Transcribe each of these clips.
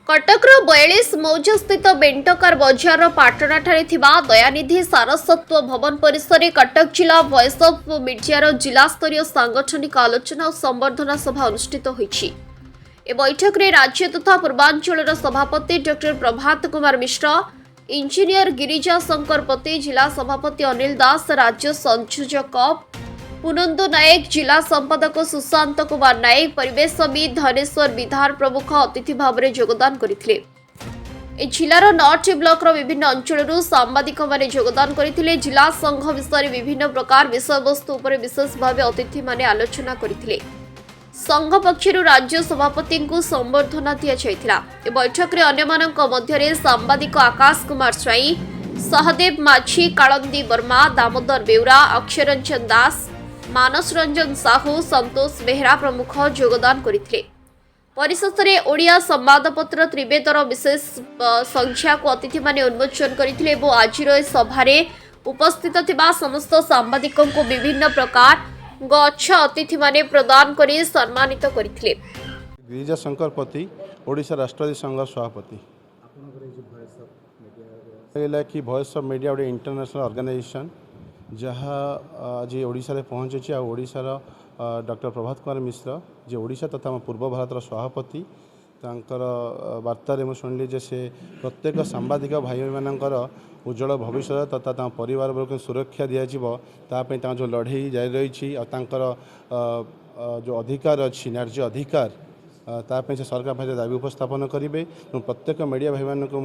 कटकर 42 मौज स्थित बेंटकार बजार पाटणाठारे थिबा दयानिधि सारस्वत भवन परिसर में कटक जिला वॉइस ऑफ मीडिया जिला स्तरीय सांगठनिक आलोचना और संवर्धना सभा अनुष्ठित होईछि। ए बैठक में राज्य तथा पूर्वांचल सभापति डॉक्टर प्रभात कुमार मिश्र, इंजीनियर गिरिजा शंकर पति, जिला सभापति अनिल दास, राज्य संयोजक पुनंदु नायक, जिला संपादक सुशांत कुमार नायक, परिवेशविद धनेश्वर विधार प्रमुख अतिथि भाव में योगदान करथिले। जिलार 9टी ब्लॉक विभिन्न अंचल सांबादिक माने योगदान करथिले। जिला संघ विषय विभिन्न प्रकार विषयवस्तु उपर विशेष भाव अतिथि माने आलोचना करथिले। संघ पक्षर राज्य सभापति को संबर्धना दिया जायतिला। ए बैठक रे अन्यमानक मध्यरे सांबादिक आकाश कुमार स्वाई, सहदेव माझी, कालंदी वर्मा, दामोदर बेउरा, अक्षरंजन दास, मानस रंजन साहू, संतोष बेहरा प्रमुख योगदान करथिले। परिशेष में ओडिया संवादपत्र त्रिवेदर विशेष संख्या को अतिथि माने उन्मोचन करथिले। आज सभारे उपस्थित थिबा समस्त सांबादिक को विभिन्न प्रकार गच्छ अतिथि माने प्रदान करी सम्मानित करथिले। गिरिजा शंकर पति, ओडिशा राष्ट्रवादी संघ सभापति। कि वॉइस ऑफ मीडिया गोटे इंटरनेशनल ऑर्गेनाइजेशन जहाँ आज ओडिशा रे पहुँची आ ओडिशार डॉक्टर प्रभात कुमार मिश्र जे ओडिशा तथा पूर्व भारतर सभापति तांकर वार्तारे मुझे शुणिली जे से प्रत्येक सांबादिक भाई मानकर उज्जवल भविष्य तथा परिवार वर्ग सुरक्षा दिज्वे जो लड़े जारी रही जो अधिकार अच्छी न्याय्य अधिकार ताप से सरकार भाई दाबी उपस्थापन करेंगे। प्रत्येक मीडिया भाई मान को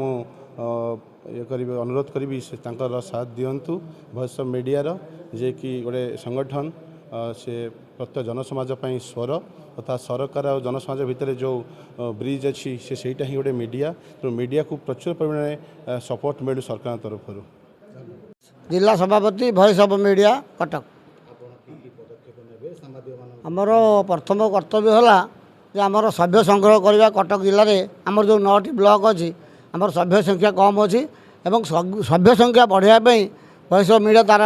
ये अनुरोध करी से साथ दिंतु वॉइस ऑफ मीडिया जे कि गोटे संगठन से प्रत्येक जनसमाज स्वर तथा सरकार और जनसमाज भितर जो ब्रिज अच्छी से सहीटा ही गोटे मीडिया तो मीडिया को प्रचुर परिमाण में सपोर्ट मिलू सरकार तरफ। जिला सभापति वॉइस ऑफ मीडिया कटक। आमर प्रथम कर्तव्य है जे आमर सभ्य संग्रह करवा कटक जिले में आमर जो 9टी ब्लॉक अच्छी आमर सभ्य संख्या कम अच्छी एवं सभ्य संख्या बढ़ाई वॉइस ऑफ मीडिया तार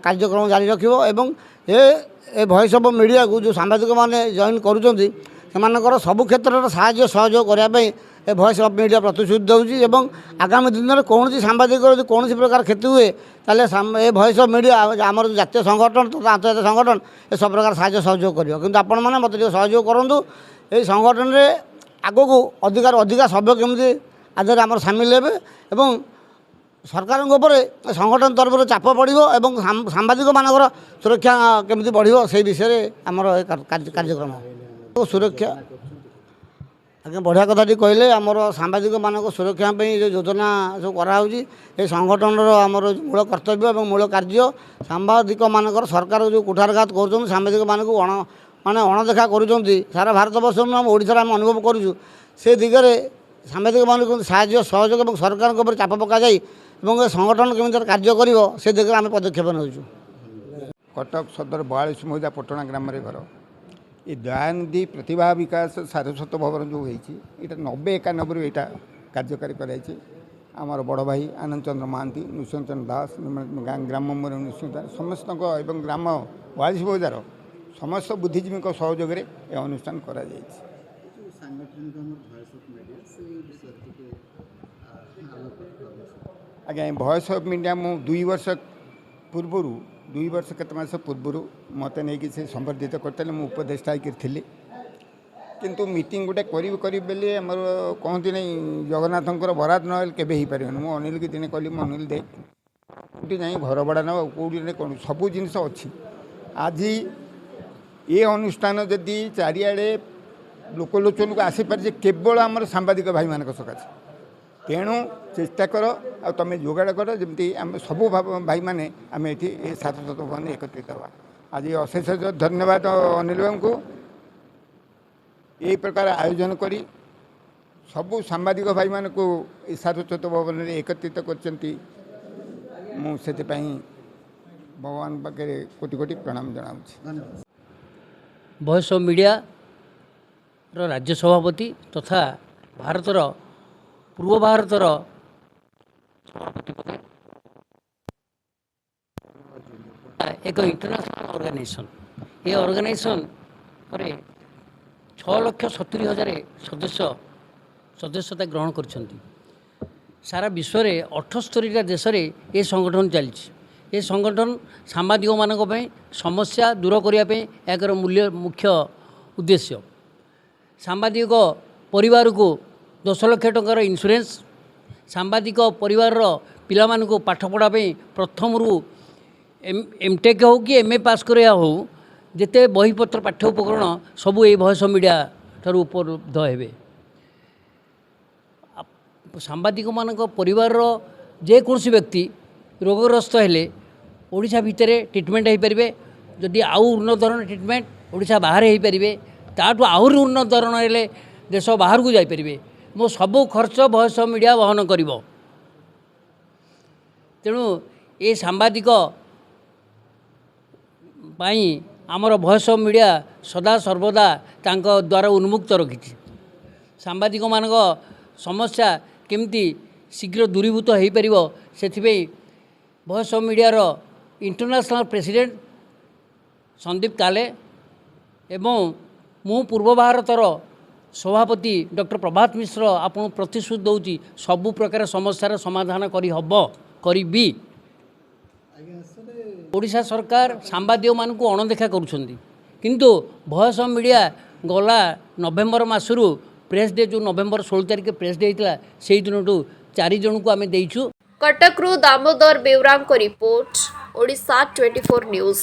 कार्यक्रम जारी रखिबो एवं ए वॉइस ऑफ मीडिया को जो सांबादिक माने जॉइन करूछंती सेमानकर सब क्षेत्र साहाय्य सहयोग करने ए वॉइस ऑफ मीडिया प्रतिश्रुति देउछि एवं आगामी दिन में कौन सांबादिक यदि कौन प्रकार क्षति हुए ताले ए वॉइस ऑफ मीडिया आमर जातीय संगठन तथा आंतर्जातीय संगठन ए सब प्रकार साहाय्य सहयोग करियो। किंतु आपण माने मते सहयोग करंतु ए संगठन रे आगो को अधिका सभ्य केमती आधार आमर सामिल हेबे एवं सरकार संगठन तरफ चाप पड़ो और सांबादिक मानकर सुरक्षा केमती बढ़ो से विषय आमर कार्यक्रम तो सुरक्षा आगे बढ़िया कथाटी कहले आमर सांबादिक मानक सुरक्षा जो योजना सब कराऊँगी ये संगठन आमर मूल कर्तव्य और मूल कार्य सांबादिक मानकर सरकार जो कुठारघात कर सांबादिक मानक माने अणदेखा करुँच सारा भारत वर्ष आम ओडिशा आम अनुभव करूँ से दिगरे सांबादिक मानक साहाय्य सहयोग और सरकार ऊपर चाप पका जाए और संगठन केमी कार्य कर से दिगरे आम पदक्षेप नौचु। कटक सदर 42 मौजा पटना ग्राम रे घर ये दयानिधि प्रतिभा विकास सारस्वत भवन जो होती 90-91 यहाँ कार्यकारी कराई आमर बड़ भाई आनंद चंद्र महांती, नृसिंह चंद्र दास, ग्राम मेम्बर नृसिंह दास समस्त ग्राम 42 मौजार समस्त बुद्धिजीवी सहयोग में यह अनुष्ठान करा आज्ञा वॉइस ऑफ मीडिया मु 2 वर्ष पूर्वर 2 वर्ष केत मास पूर्वर मत नहीं से संबर्धित करते मुझे उपदेष्टा थी किंतु मीटिंग गोटे करी बेले आमर कहती नहीं जगन्नाथंकर बरात ना केवे हो पारे मुझे अनिल की दिने कहली अनिल देख कौटी जाए घर भड़ा ना कौटी कौन सब जिनस अच्छी आज ये अनुष्ठान जदि चारिआडे लोकलोचन को आसीपारे केवल आमर सांबादिक भाई मान सकाशे तेणु चेष्टा कर आ तुम जोगाड़ कर जमी आम सब भाई मैंने आम ये सारस्वत भवन एकत्रित हवा। आज अशेष धन्यवाद अनिल बाबू को यही प्रकार आयोजन करी सबू सांबादिक भाई मान को सारस्वत भवन में एकत्रित करछंती से भगवान पाखे कोटि कोटि प्रणाम जनाऊँ। वॉइस ऑफ मीडिया राज्य सभापति तथा भारतर पूर्व भारतर एक इंटरनेशनल ऑर्गेनाइजेशन ये ऑर्गेनाइजेशन 6,70,000 सदस्य ସଦସ୍ୟତା ଗ୍ରହଣ କରିଛନ୍ତି। ସାରା ବିଶ୍ୱରେ 78ଟା ଦେଶରେ ଏ ସଂଗଠନ ଚାଲିଛି। ଏ ସଂଗଠନ ସାମ୍ବାଦିକମାନଙ୍କ ପାଇଁ ସମସ୍ୟା ଦୂର କରିବା ପାଇଁ ଏହାର ମୁଖ୍ୟ ଉଦ୍ଦେଶ୍ୟ। ସାମ୍ବାଦିକ ପରିବାରକୁ 10 ଲକ୍ଷ ଟଙ୍କାର ଇନ୍ସୁରାନ୍ସ, ସାମ୍ବାଦିକ ପରିବାରର ପିଲାମାନଙ୍କୁ ପାଠ ପଢ଼ା ପାଇଁ ପ୍ରଥମରୁ ଏମ୍ଟେକ୍ ହେଉ କି MA ପାସ୍ କରିବା ହେଉ ଯେତେ ବହିପତ୍ର ପାଠ୍ୟ ଉପକରଣ ସବୁ ଏଇ ଭଏସ୍ ଅଫ୍ ମିଡ଼ିଆ ଠାରୁ ଉପଲବ୍ଧ ହେବେ। ସାମ୍ବାଦିକମାନଙ୍କ ପରିବାରର ଯେକୌଣସି ବ୍ୟକ୍ତି ରୋଗଗ୍ରସ୍ତ ହେଲେ ଓଡ଼ିଶା ଭିତରେ ଟ୍ରିଟମେଣ୍ଟ ହୋଇପାରିବେ। ଯଦି ଆଉ ଉନ୍ନତ ଧରଣର ଟ୍ରିଟମେଣ୍ଟ ଓଡ଼ିଶା ବାହାରେ ହୋଇପାରିବେ, ତାଠୁ ଆହୁରି ଉନ୍ନତ ଧରଣ ହେଲେ ଦେଶ ବାହାରକୁ ଯାଇପାରିବେ। ମୋ ସବୁ ଖର୍ଚ୍ଚ ଭଏସ୍ ଅଫ୍ ମିଡ଼ିଆ ବହନ କରିବ। ତେଣୁ ଏ ସାମ୍ବାଦିକ ପାଇଁ ଆମର ଭଏସ୍ ଅଫ୍ ମିଡ଼ିଆ ସଦା ସର୍ବଦା ତାଙ୍କ ଦ୍ୱାରା ଉନ୍ମୁକ୍ତ ରଖିଛି। ସାମ୍ବାଦିକମାନଙ୍କ ସମସ୍ୟା କେମିତି ଶୀଘ୍ର ଦୂରୀଭୂତ ହୋଇପାରିବ ସେଥିପାଇଁ ଭଏସ୍ ଅଫ୍ ମିଡ଼ିଆର ଇଣ୍ଟରନ୍ୟାସନାଲ୍ ପ୍ରେସିଡେଣ୍ଟ ସନ୍ଦୀପ କାଲେ ଏବଂ ମୁଁ ପୂର୍ବ ଭାରତର ସଭାପତି ଡକ୍ଟର ପ୍ରଭାତ ମିଶ୍ର ଆପଣଙ୍କୁ ପ୍ରତିଶ୍ରୁତି ଦେଉଛି ସବୁ ପ୍ରକାର ସମସ୍ୟାର ସମାଧାନ କରିବି। ଓଡ଼ିଶା ସରକାର ସାମ୍ବାଦିକମାନଙ୍କୁ ଅଣଦେଖା କରୁଛନ୍ତି, କିନ୍ତୁ ଭଏସ୍ ଅଫ୍ ମିଡ଼ିଆ ଗଲା ନଭେମ୍ବର ମାସରୁ ପ୍ରେସ୍ ଡେ ଯେଉଁ ନଭେମ୍ବର 16 ତାରିଖ ପ୍ରେସ୍ ଡେ ହେଇଥିଲା ସେଇ ଦିନଠୁ 4 ଜଣଙ୍କୁ ଆମେ ଦେଇଛୁ। କଟକରୁ ଦାମୋଦର ବେଉରାଙ୍କ ରିପୋର୍ଟ, ଓଡ଼ିଶା 24 ନ୍ୟୁଜ୍।